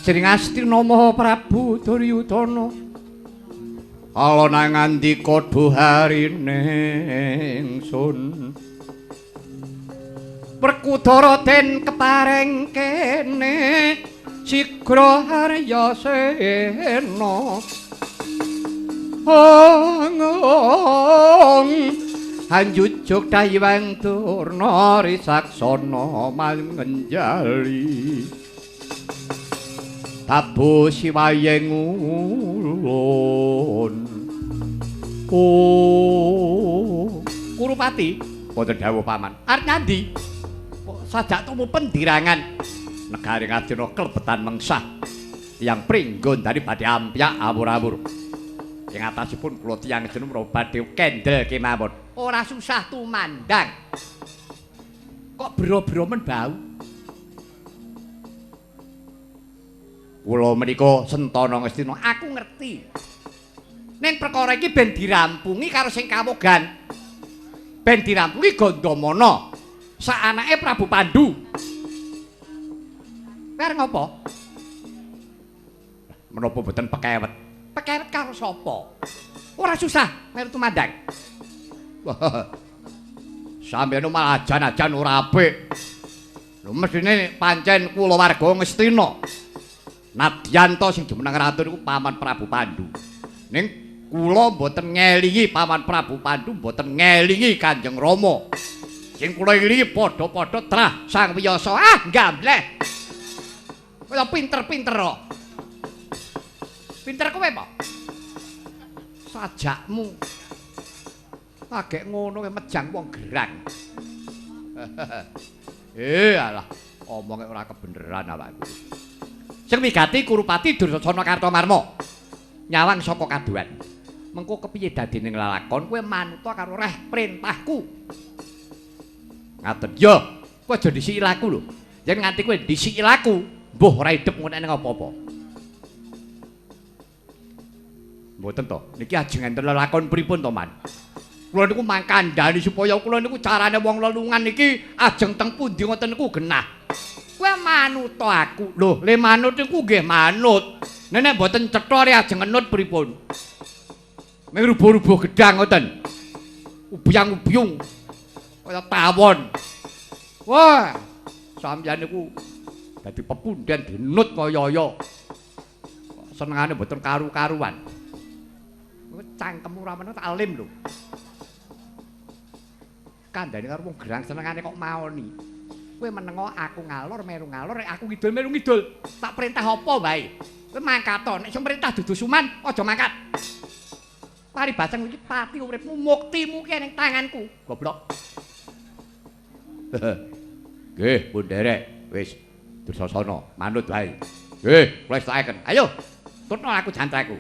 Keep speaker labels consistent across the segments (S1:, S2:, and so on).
S1: Sajroning Astina Maha Prabu Duryudana alana ngandika dhuharine ingsun Werkudara den kepareng kene sigra harya sena Hanjujuk Dayang Durna risaksana mangenjali Tabu siwayeng ulun Kurupati boten dawuh paman arep nyandi sajak tumu pendirangan negari Ngastina klebetan mengsah tiyang pringgon dari badhe ampyak awur-awur ing atasipun kula tiyang jeneng badhe kendel kemawon ora susah tumandang kok bero-bero men bau kula menika Sentana Ngastina aku ngerti ning perkara iki ben dirampungi karo sing kawogan ben dirampungi Gandamana sak anake Prabu Pandhu kare ngopo menapa boten pekewet pekewet karo sapa ora susah melu tumandang sampeyan malah ajan-ajan ora apik lho mestine pancen kula warga Ngastina nadyan to sing jumeneng ratu niku Paman Prabu Pandhu ning kula mboten ngelingi Paman Prabu Pandhu mboten ngelingi Kanjeng Rama sing kula ilingi padha-padha trah Sang Wiyasa gambleh kaya pinter-pinter kok pinter kowe apa sajakmu agek ngono ke mejang wong gerang alah omonge ora kebeneran awakku sing wigati Kurupati Dursasana Kartamarma nyawang saka kaduan mengko kepiye dadine lalakon kowe manut karo reh perintahku ngaten yo kowe aja disiki laku lho yen nganti kowe disiki laku mbuh ora idep ngono ning apa-apa mboten to niki ajeng enten lelakon pripun to man kula niku mangkandhani supaya kula niku carane wong lelungan niki ajeng teng pundi ngoten niku genah kowe manut to aku lho le manut niku nggih manut nek mboten cetha re ajeng enut pripun mung rubuh-rubuh gedang ngoten ubyang-ubyung kaya tawon wah sampeyan niku dadi pepundhen dinut kaya-kaya senengane mboten karu-karuan cangkemmu ora meneh alim lho kandhane karo wong gerang senengane kok maoni kowe menengo aku ngalor meru ngalor nek aku ngidul meru ngidul tak perintah apa wae kowe mangkat to nek sing perintah dudu suman aja mangkat paribasang iki pati uripmu muktimu ki ning tanganku goblok nggih pun derek wis Dursasana manut wae nggih kula istakaken ayo tutno aku jantraku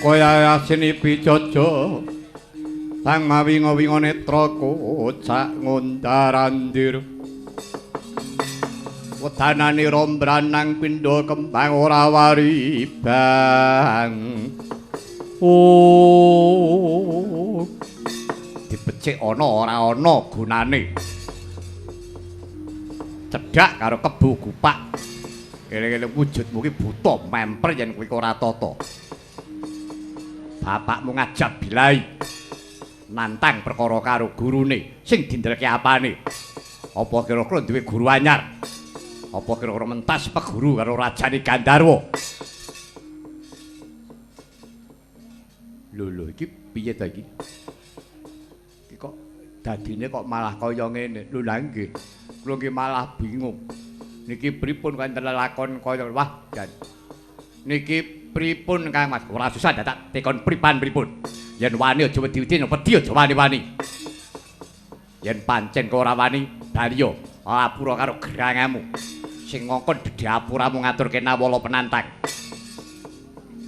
S1: kaya asini pijojo sang mawinga-winga netra kocak ngondarandir wedanane rombranang pindha kembang ora wari bang dipecik ana ora ana gunane cedhak karo kebu gupak kene-kene wujudmu ki buta memper yen kowe ora tata bapakmu ngajak bilai nantang perkara karo gurune sing dindelke apane apa kira-kira duwe guru anyar apa kira-kira mentas peguru karo rajane Gandharwa lho iki piye ta iki kok dadine kok malah kaya ngene lho lha nggih kula nggih malah bingung niki pripun kan lelakon kaya wah jan niki pripun Kang Mas ora susah dadak tekon pripun yen wani aja wedi-wedi yen wedi aja wani-wani yen pancen kok ora wani baliyo apura karo gerangamu sing ngongkon dedhe apuramu ngaturke nawala penantang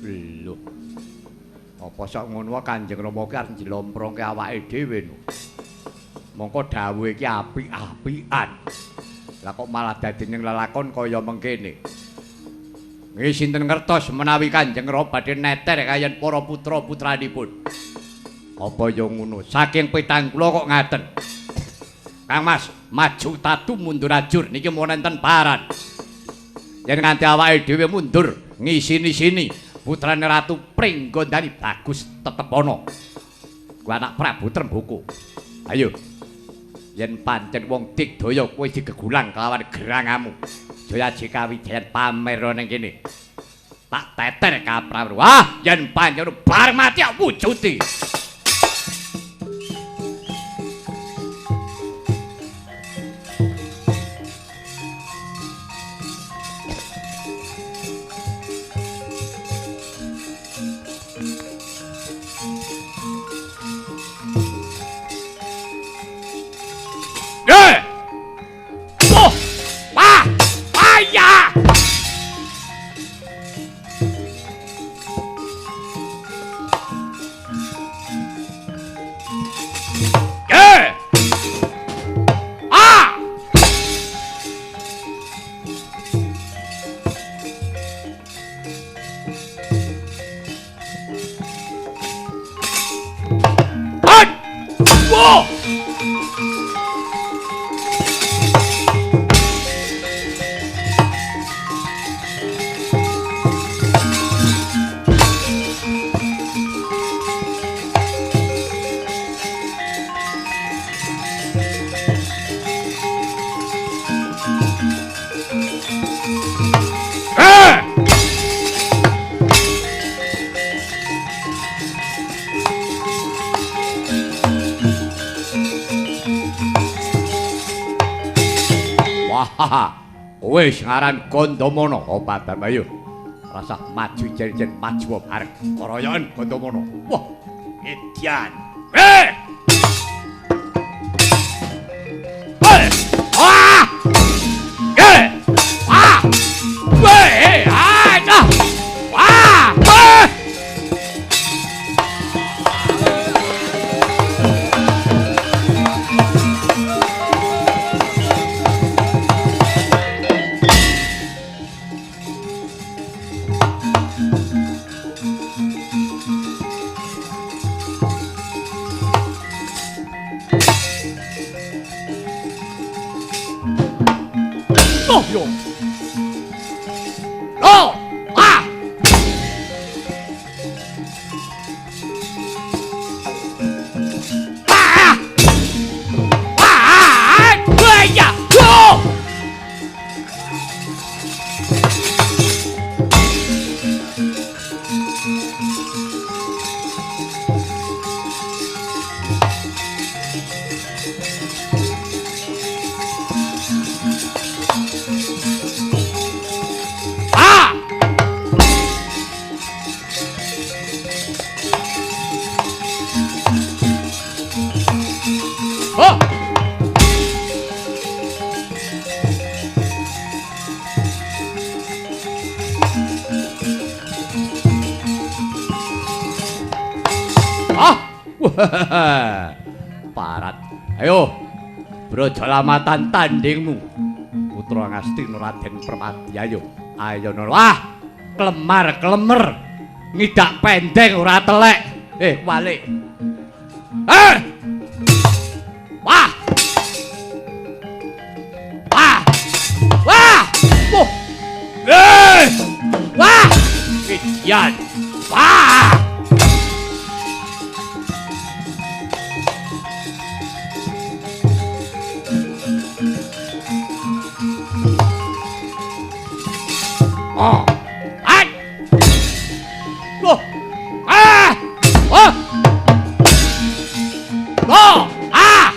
S1: lho apa sok ngono Kanjeng Rama ki arep njlomprongke awake dhewe no mongko dawuhe iki apik-apikan lah kok malah dadi ning lelakon kaya mengkene nggih sinten ngertos menawi Kanjeng Rama badhe neter kayen para putra-putranipun apa ya ngono saking petang kula kok ngaten Kang Mas maju tatu mundur ajur niki mau nenten paran yen nganti awake dhewe mundur ngisini-sini putrane Ratu Pringgondani bagus tetep ana ku anak Prabu Trembuku ayo yen pancen wong Digdaya kowe digegulang kelawan gerangamu Jaya Jikawijayan pamer ning kene tak teter ka Prabu wah yen pancen bareng mati wujude kowe sing aran Gandamana apa Bambayu rasa maju jen-jen maju bareng karayan Gandamana wah edian Ah. Parat. Ayo. Brajalamatan tandingmu. Putra Ngastina Raden Permadi ayo. Ayo wah. Klemar-klemer. Ngidak pendeng ora telek. Balik. Wah. Wah. Wah. Wah. Kian. Wah. Oh. Ai. Loh. Ah. Oh. Oh. Ah.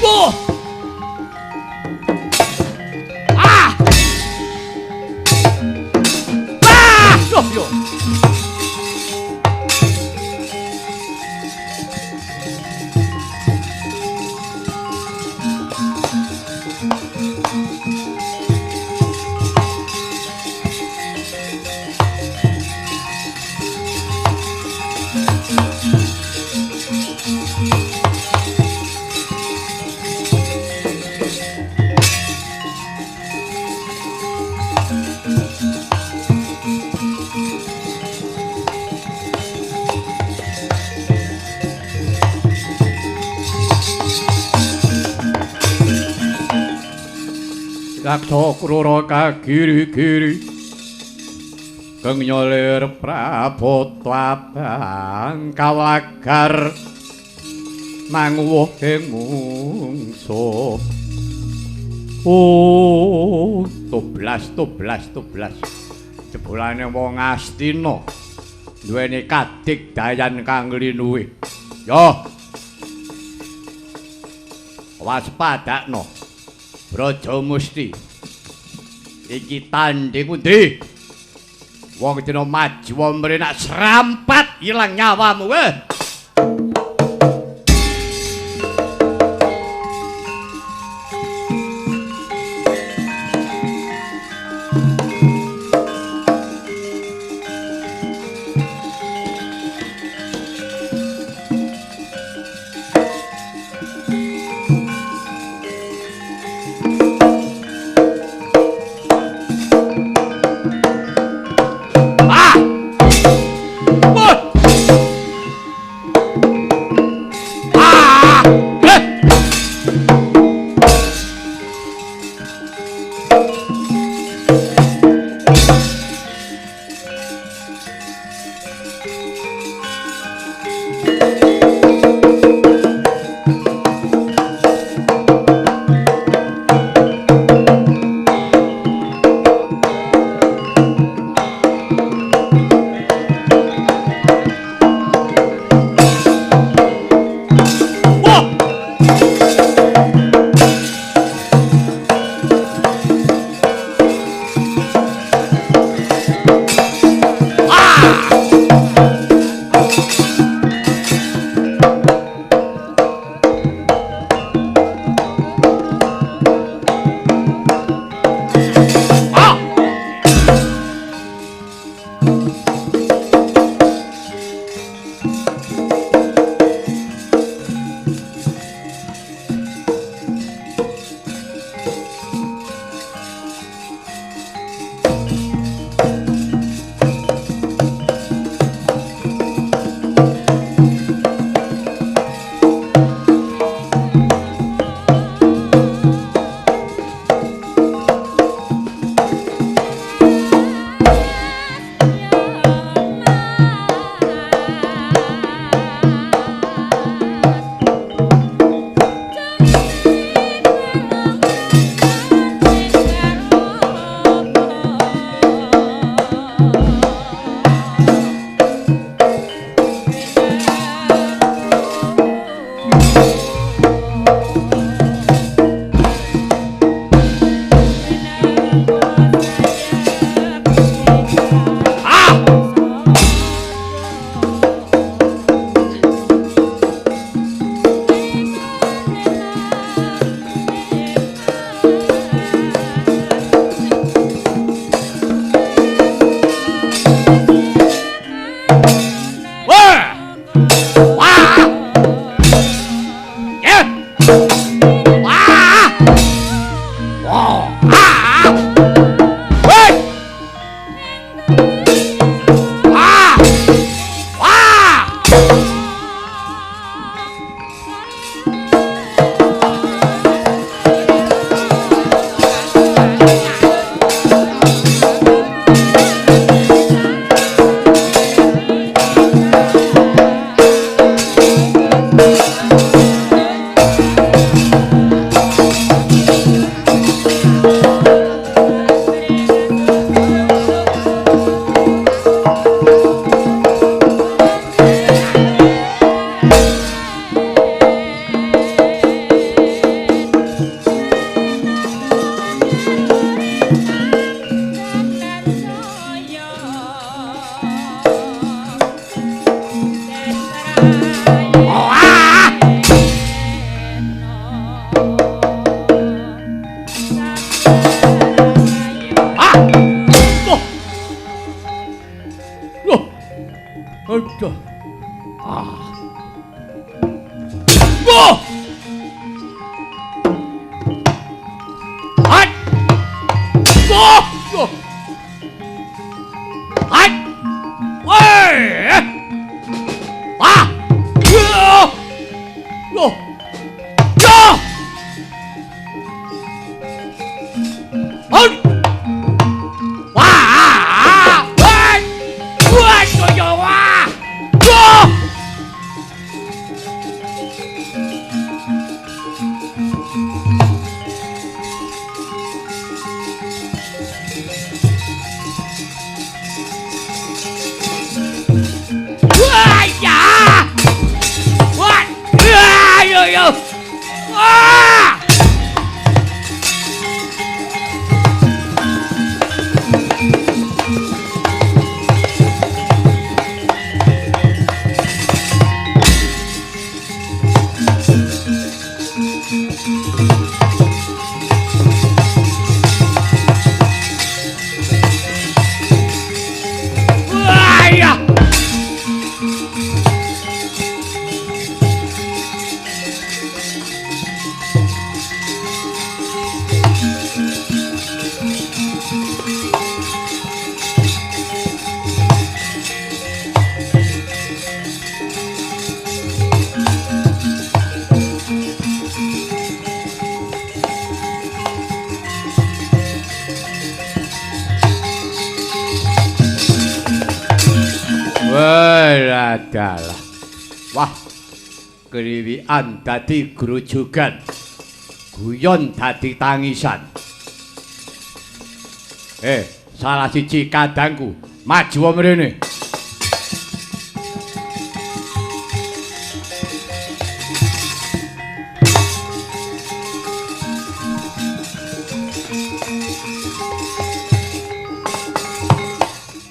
S1: Oh. Ah. Ah. Yo. Kakto kroro kagiri-giri keng nyolir prabota abang kawlagar manguwuh ing mungsuh. Oh, toblas. Jebulane wong Astina duweni kadigdayan kang linuwih. Yo. Waspadakno. Braja Musti. Iki tanding pundi? Wong dina maju mrenak srampat ilang nyawamu weh. Ah! Aduh. Wah! Hai! Wah! Hai! Woi! Ah! Wah! Loh! Ya! Hai! Wah! Hai! Wah, yo wah! Wah! Wah, ya! Wah! Wah, yo! Wah! Wah, ya! Adalah. Wah, kriwikan dadi grujugan. Guyon dadi tangisan. Salah siji kadangku, maju mrene.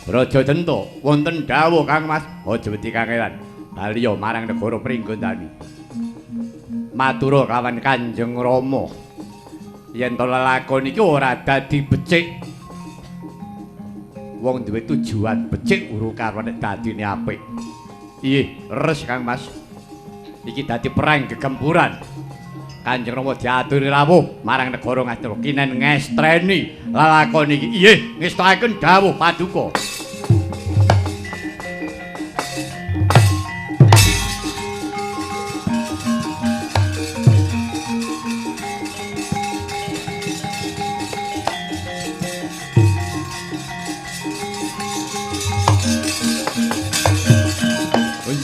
S1: Raja Denta wonten dawuh Kang Mas, aja wedi kangelan. Baliya marang negara Pringgondani. Matura kawan Kanjeng Rama. Yen to lelakon iki ora dadi becik. Wong duwe tujuan becik uru karo nek dadine apik. Iye, res Kang Mas. Iki dadi perang gegempuran. Kanjeng Rama diaturi rawuh marang negara Ngastra kinen ngestreni lelakon iki. Iye, ngestakaken dawuh paduka.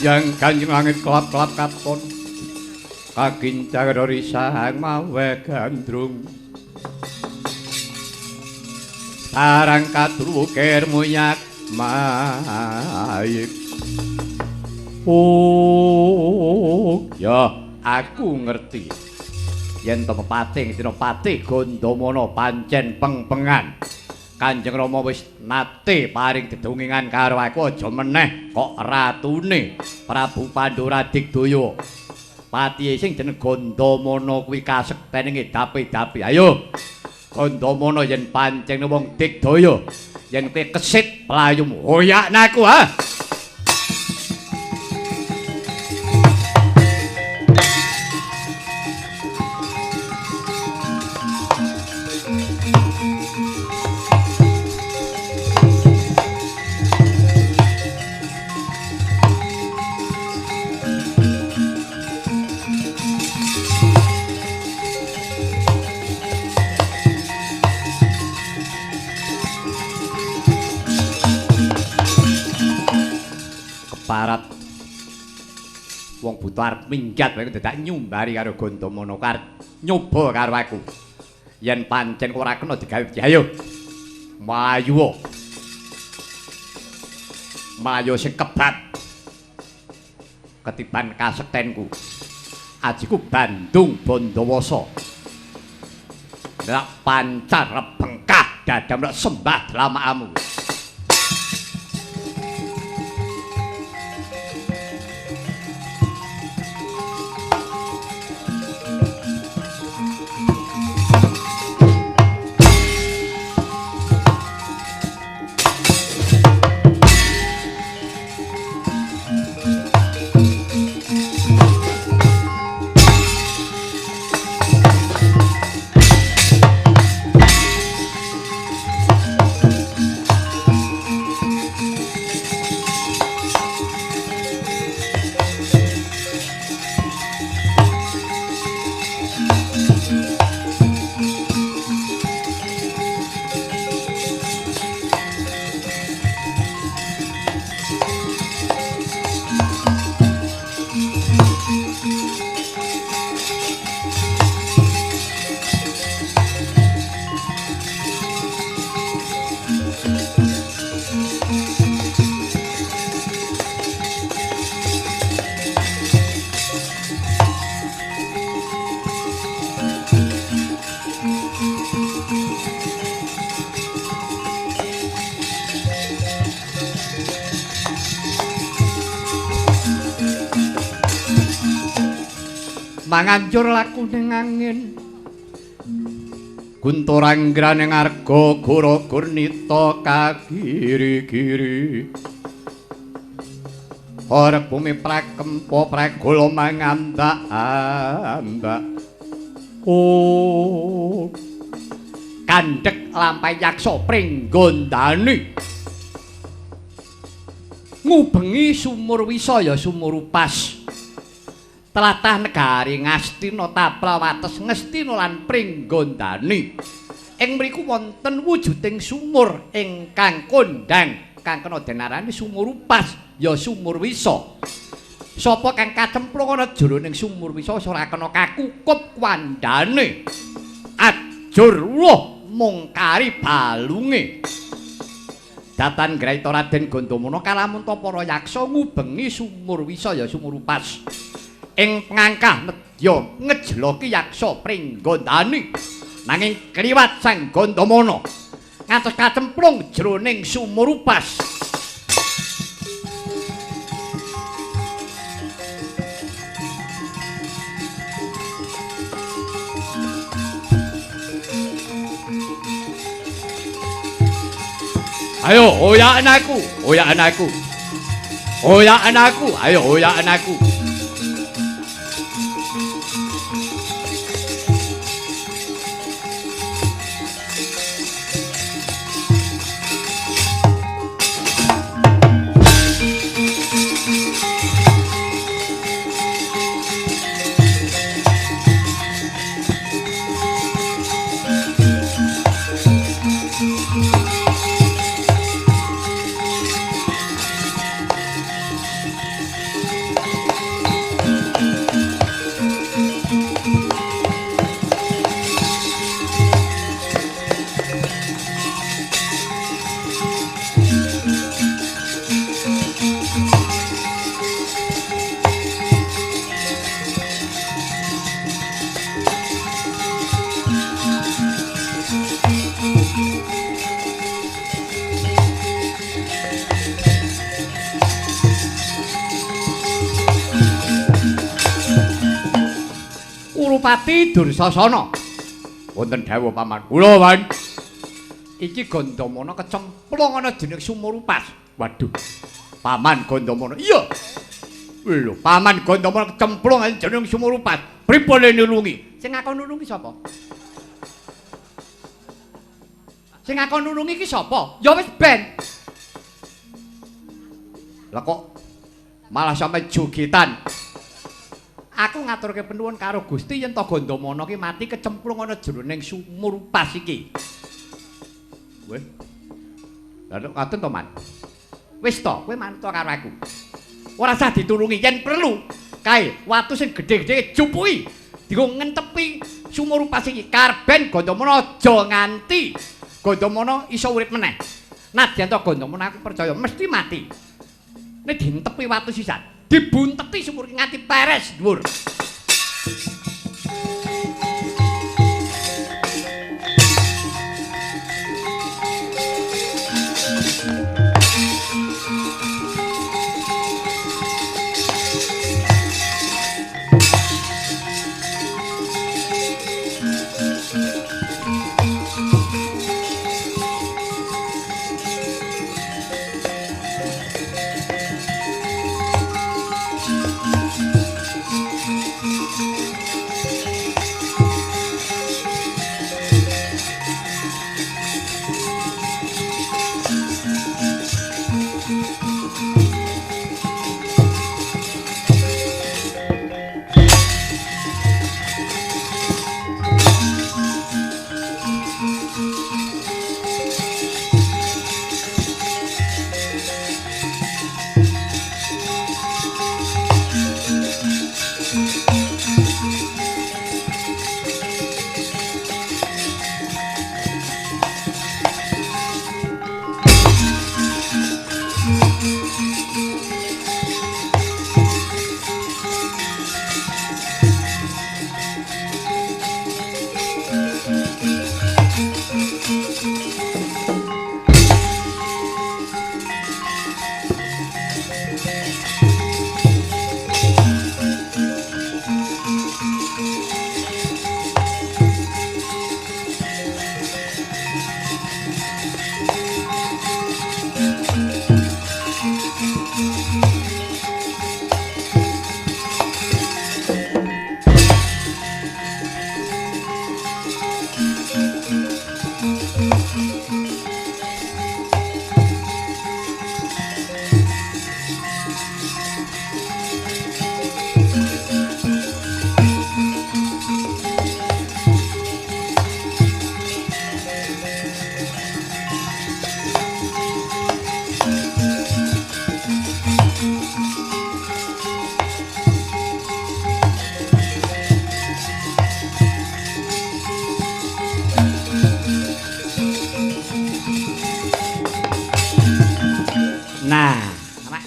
S1: Yang Kanjeng langit kelap-kelap katon kagincang risang mawe gandrung sarang katrukir munyak mayik. Oh ya aku ngerti yen to pepating dina patih Gandamana pancen pengpengan. Kanjeng Rama wis nate paring dedongengan karo aku aja meneh kok ratune Prabu Pandura Digdaya. Patihe sing jeneng Gandamana kuwi kasektening dapi-dapi. Ayo Gandamana yen pancen wong Digdaya, yen kowe kesit playum hoyakna aku ha. Parat wong buta arep minggat wae dadak nyumbari karo Gandamana karep nyoba karo aku. Yen pancen ora kena digawe ayo. Mayu. Mayu sing kebat. Ketiban kasektenku. Ajiku Bandung Bandawasa. Nek pancar bengkah dadam sembah lamamu. manganjur laku ning angin Gunturanggraning arga gura gurnita kagiri-giri Ora bumi prakempa pragola mangandak-andak Oh kandhek lampahe yaksa pringgondani ngubengi sumur wisaya sumur upas tlatah negari Ngastina Taplawates Ngastina lan Pringgondani ing mriku wonten wujuding sumur ingkang kondhang kang kena denarani sumur upas ya sumur wisa sapa kang kacemplung ana jroning sumur wisa ora kena kakukup kwandane ajur loh mungkari balunge datan Graita Raden Gandamana kalamun para yaksa ngubengi sumur wisa ya sumur upas ing pangangkah nedya ngejloki yaksa Pringgondani nanging kliwat sang Gandamana ngantos kacemplung jroning sumur upas Ayo oyakan aku oyakan aku oyakan aku ayo oyakan aku Pati Dursasana wonten dawuh paman kula wan iki Gandamana kecemplung ana jeneng sumur upas waduh paman Gandamana iya lho paman Gandamana kecemplung ana jeneng sumur upas pripun nulungi sing ngakon nulungi sapa sing ngakon nulungi iki sapa ya wis ben lah kok malah sampe jogetan Aku ngaturke penuwun karo Gusti yen to Gandamana ki mati kecemplung ana jroning sumur upas iki. Weh. Lah nek katen to, Man. Wis to, kowe manut karo aku. Ora usah ditulungi yen perlu. Kae, watu sing gedhe-gedhe jupuki. Dienggo ngentepi sumur upas iki. Karben Gandamana aja nganti Gandamana iso urip meneh. Nadyan to Gandamana aku percaya mesti mati. Nek dientepi watu sisan. Dibunteti sumur nganti peres dhuwur.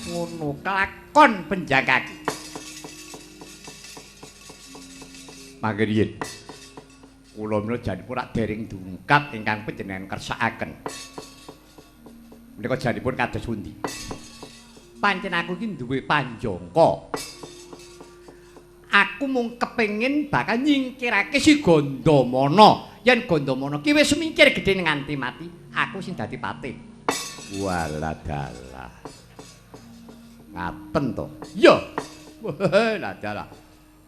S1: ngono kelakon penjagaki. Mangke riyen kula menawa janipun rak dereng dungkat ingkang panjenengan kersakaken. Menika janipun kados pundi? Pancen aku iki duwe panjangka. Aku mung kepengin bakal nyingkirake si Gandamana. Yen Gandamana ki wis mikir gedhe nganti mati, aku sing dadi patih. Walah dalah. Ngaten to. Iya. Lah dalah.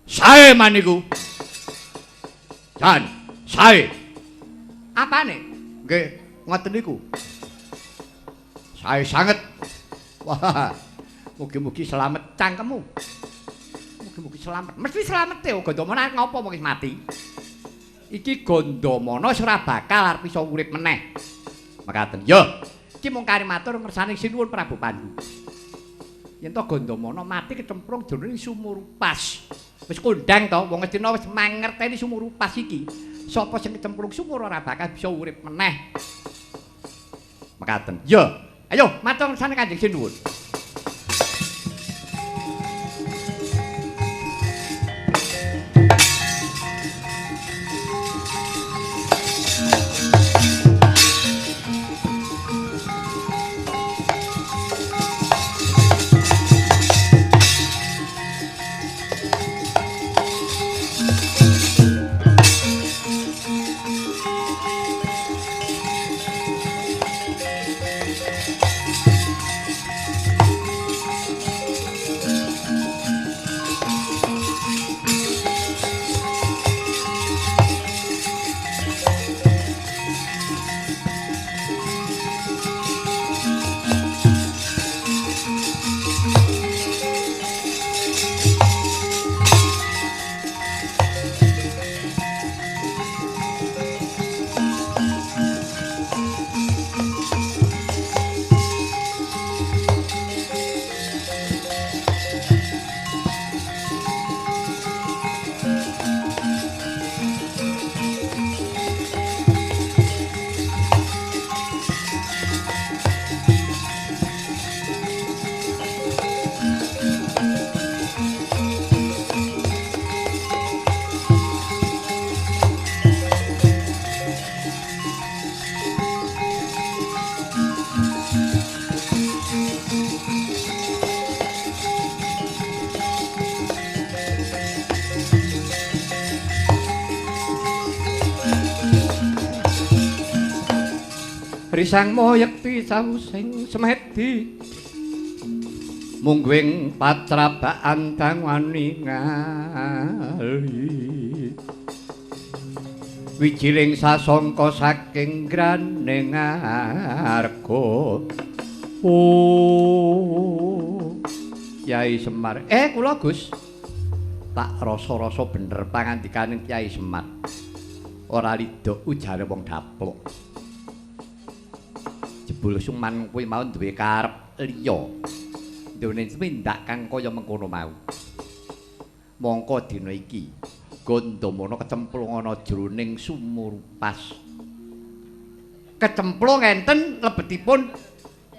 S1: Sae maniku. Jan, sae. Apane? Nggih, ngoten niku. Sae sanget. Wah, mugi-mugi selamat cangkemmu. Mugi-mugi selamat. Mesti selamat e Gandamana ngopo mung mati. Iki Gandamana ora bakal arep iso urip meneh. Mekaten. Yo, iki mung kari matur ngersane sinuwun Prabu Pandu. Yen to Gandamana mati kecemplung jroning sumur upas. Wis kondang to, wong Astina wis mangerteni sumur upas iki. Sapa sing kecemplung sumur ora bakal bisa urip meneh. Mekaten. Yo, ayo matur ngersane Kanjeng Sinuwun. Risang moyekti sawusing semedi mungguing patrabaan dangwani ngali wijiling sasangka saking graning arga Kyai Semar kula Gus tak rasa-rasa bener pangandikaning Kyai Semar ora lidok ujare wong daplok jebul suman kuwi mau duwe karep liya ndone tumindak kang kaya mengkono mau mongko dina iki Gandamana kecemplung ana jroning sumur pas kecemplung enten lebetipun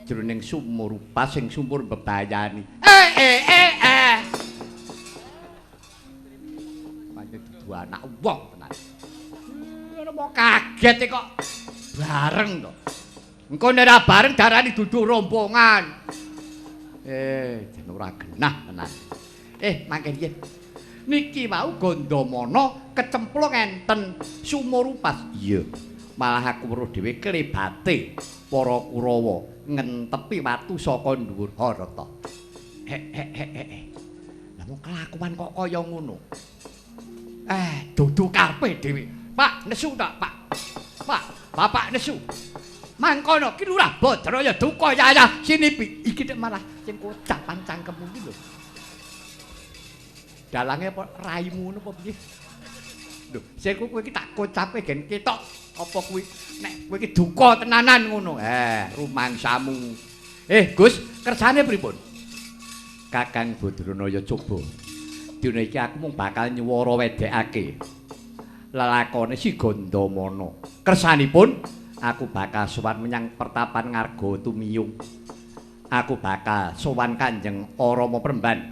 S1: jroning sumur pas sing sumur bebayani pancen dudu anak wong tenan ora mau kaget kok bareng to. Engko nek ora bareng darani dudu rombongan. Jen ora genah tenan. Mangke riyen. Niki wau Gandamana kecemplung enten sumur upas. Iya. Malah aku weruh dhewe klebate para Kurawa ngentepi watu saka dhuwur Harata. Lah mung kelakuan kok kaya ngono. Dudu karepe dhewe. Pak, nesu tak, Pak. Pak, Bapak nesu. Mangkono ki Lurah Badraya duka yayah sinipi iki nek malah sing kocapan cangkemmu iki lho. Dalange apa raimu ngono apa piye? Lho, sing kowe iki tak kocape gen ketok apa kuwi nek kowe iki duka tenanan ngono. Rumangsamu. Gus, kersane pripun? Kakang Badranaya coba. Dina iki aku mung bakal nyuwara wedekake lelakone si Gandamana. Kersanipun aku bakal sowan menyang pertapan Ngarga Tumiyung. aku bakal sowan Kanjeng Rama Premban.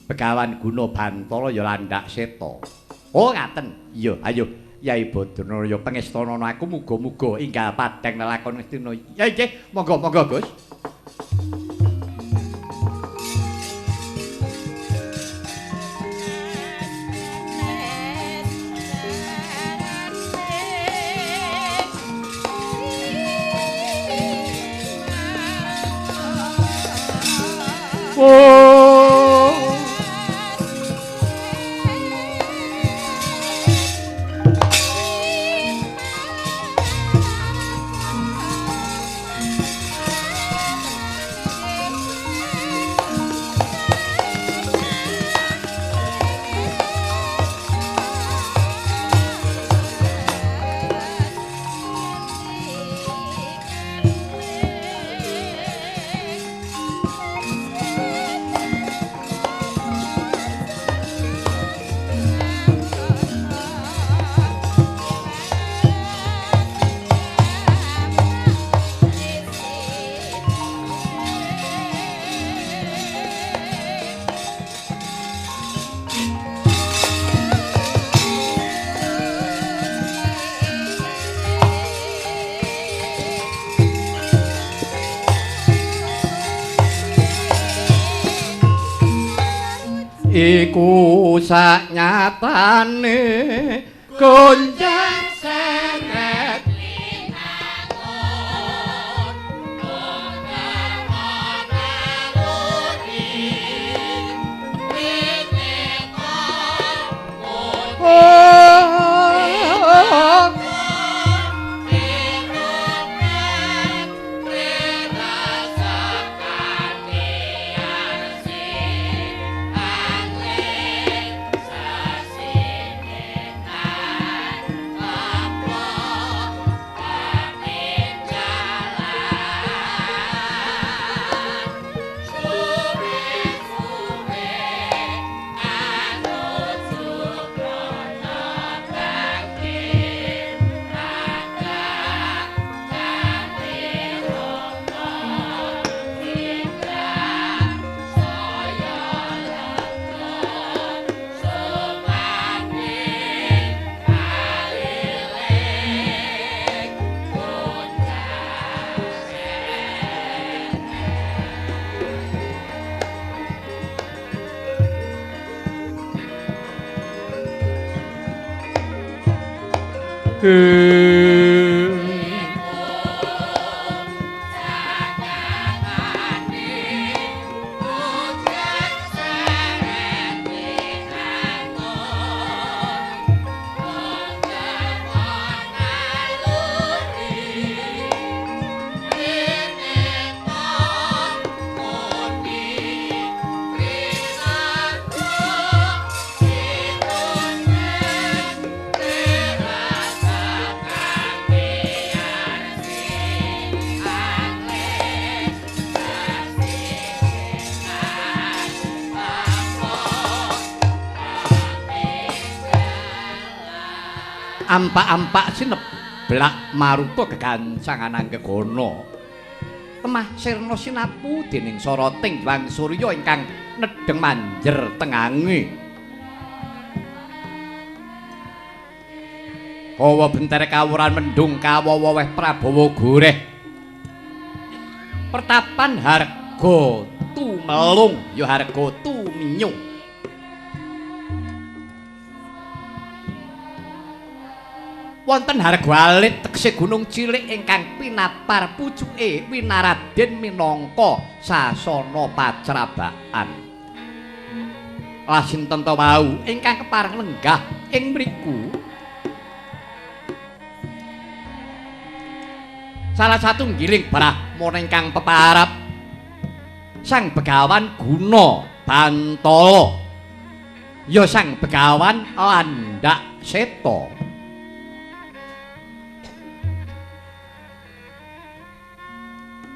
S1: Begawan Guna Bantala ya landhak seta. Oh ngaten. Iya, ayo. Yai Badrana pangestana aku muga-muga enggal padhang lelakon Ngastina. Ya nggih, monggo-monggo Gus. Iku saknyatane gonjang seret ampak-ampak sineblak maruta gegancangan anggegana temah sirna sinapu dening soroting Wang Surya ingkang nedheng manjer tengange kawa bentere kawuran mendung kawawa weh Prabawa goreh pertapan harga tumelung ya harga tuminyung wonten harga alit tegese gunung cilik ingkang pinapar pucuke Winaraden minangka sasana pacrabaan. Lasinten ta wau ingkang kepareng lenggah ing mriku. Salah satunggiling brahmana ingkang peparap Sang Begawan Guna Bantala. Ya Sang Begawan landhak seta.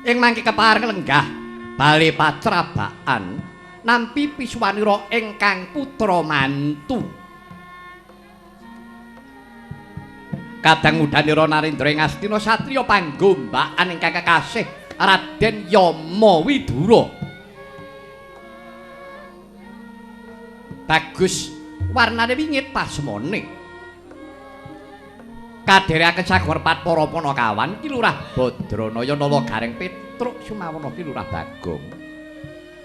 S1: Ing mangke kepareng lenggah bali pacrabaan nampi pisuwanira ingkang putra mantu kadang udanira Narendra ing Astina satriya panggombakan ingkang kekasih Raden Yama Widura. Bagus warnane wingit pasmone. Kadherekaken sagumer para Panakawan ki Lurah Badranaya Nawa Gareng Petruk Sumawana ki Lurah Bagong.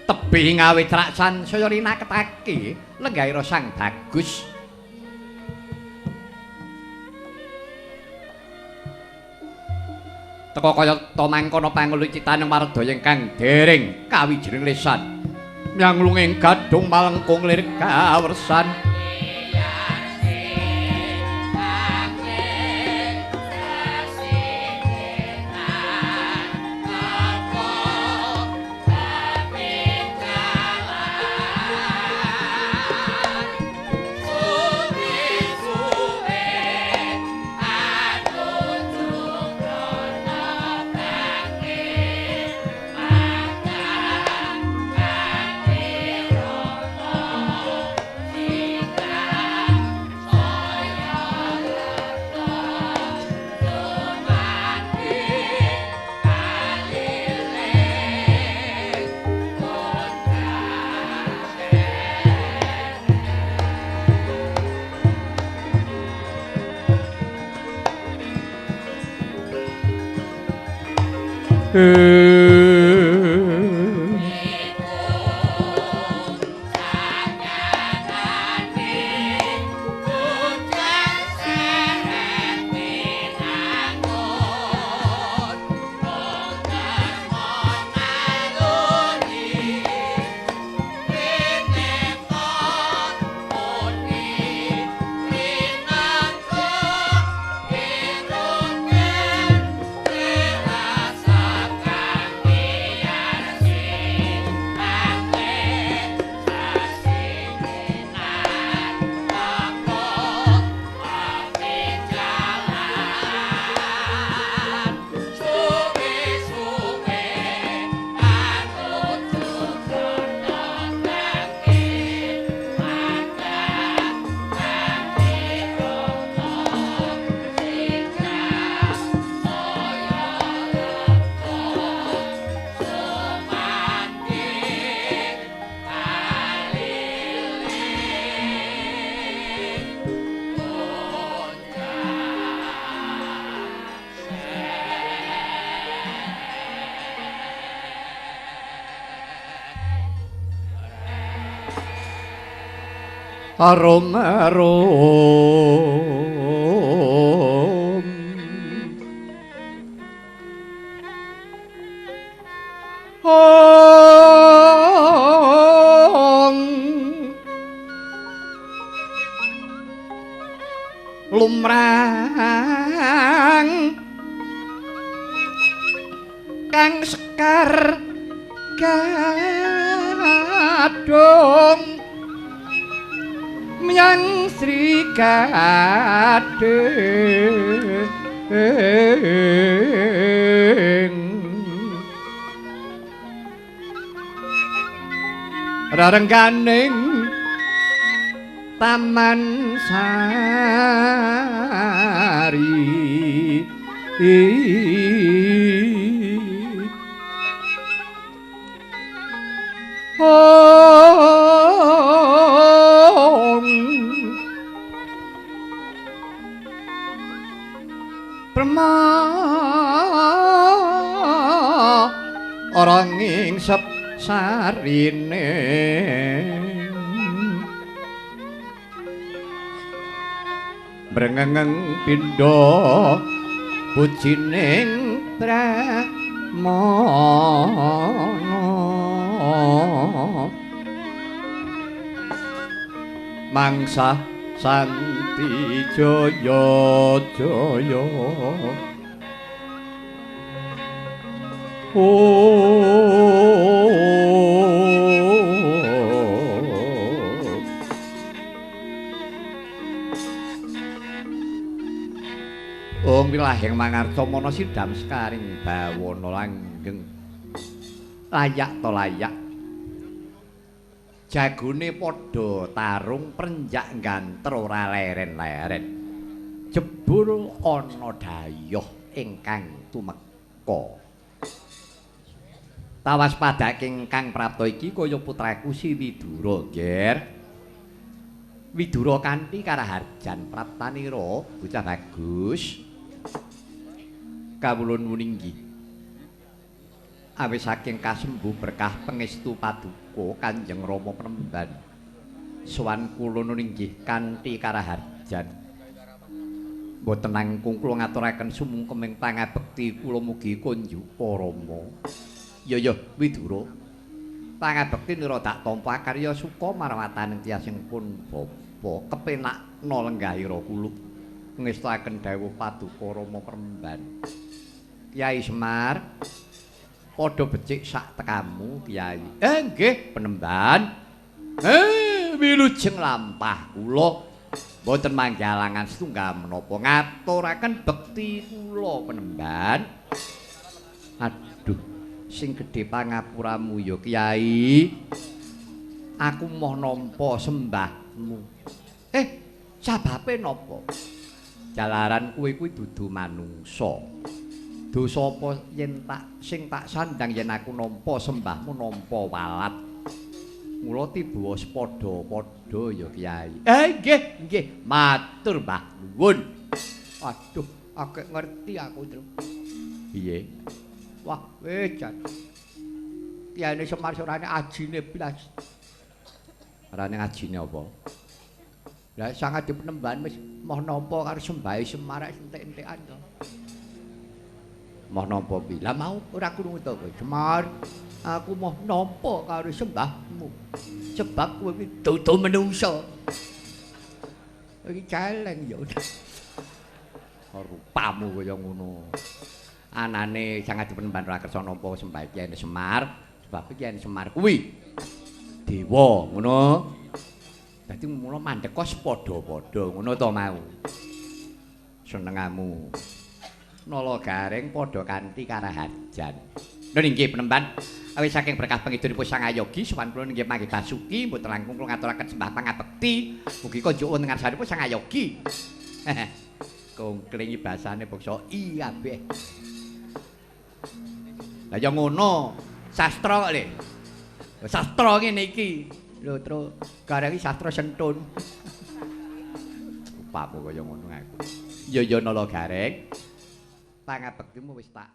S1: Tebih ngawe traksan saya rinaketake lenggahira Sang Bagus. Teka kaya ta mangkono panglucitaning Wardaya ingkang dereng kawijining lesan. Nyanglunging gadung malengkung lirik kawersan. Arom-arom lumrang kang sekar gadung Myang Sri Kadeng rarengganing Taman Sari orang ingsep sarine brengeng pindha pujining Pramana mangsa Santi Jaya Jaya Om wilahing mangarta mana sidam sekaring bawana langgeng layak to layak jagone padha tarung prenjak ngganter ora leren-leren jebul ana dayoh ingkang tumeka Tawas padake Kang Prapta iki kaya putraku si Widura, Ger. Widura kanthi karaharjan praptanira, bocah bagus. Kawulun muninggi. Awis saking kasembuh berkah pangestu paduka Kanjeng Rama Penemban. Sowan kula nunggih kanthi karaharjan. Mboten langkung kula ngaturaken sumungkeming pangabekti kula mugi kunjupa Rama. Ya Widura. Pangabekti nira dak tampa karya suka marwataning tiyasipun bapa kepenakna lenggahira kula. Ngestakaken dawuh paduka Rama Penemban. Kyai Semar padha becik sak tekamu, Kyai. Nggih, Penemban. Wilujeng lampah kula mboten manggalangan setunggal menapa ngaturaken bekti kula, Penemban. Aduh, sing gedhe pangapuramu ya, Kyai. Aku moh nampa sembahmu. Sababe napa? Jalaran kowe kuwi dudu manungsa. Dosa apa yen sing tak sandang yen aku nampa sembahmu nampa walat. Mula tiba sepadha-padha ya Kyai. Nggih, matur Mbah nuwun. Aduh, akeh ngerti aku, Tru. Piye? Wah, jan. Kyai Semar sorane ajine blas. Arane ajine apa? Lah sangat dipenemban wis moh nampa karo sembahe Semar entek-entekan to. Moh nampa piye? Lah mau ora krungu to kowe, Semar. Aku moh nampa karo sembahmu. Sebab kowe iki dudu menungsa. Iki celeng ya. Rupamu kaya ngono. Anane sangat dipenemban ora kersa nampa sembah Kyai Semar, sebab Kyai Semar kuwi dewa, ngono. Dadi mula mandheka padha-padha, ngono to mau. Senengamu. Nala Garing padha kanthi karaharjan. Lha nggih Penemban, awit saking berkah pangidunipun Sang Ayogi sowan kula nggih mangke basuki mboten langkung kula ngaturaken sembah pangabekti mugi konjuk wonten ngarsanipun Sang Ayogi. Kongklingi basane bangsa I kabeh. Lah ya ngono, sastra kok le. Sastra ngene iki. Lho, Tru, Gareng iki sastra sentun. Rupamu kaya ngono aku. Ya Nala Gareng. Pangabektimu wis tak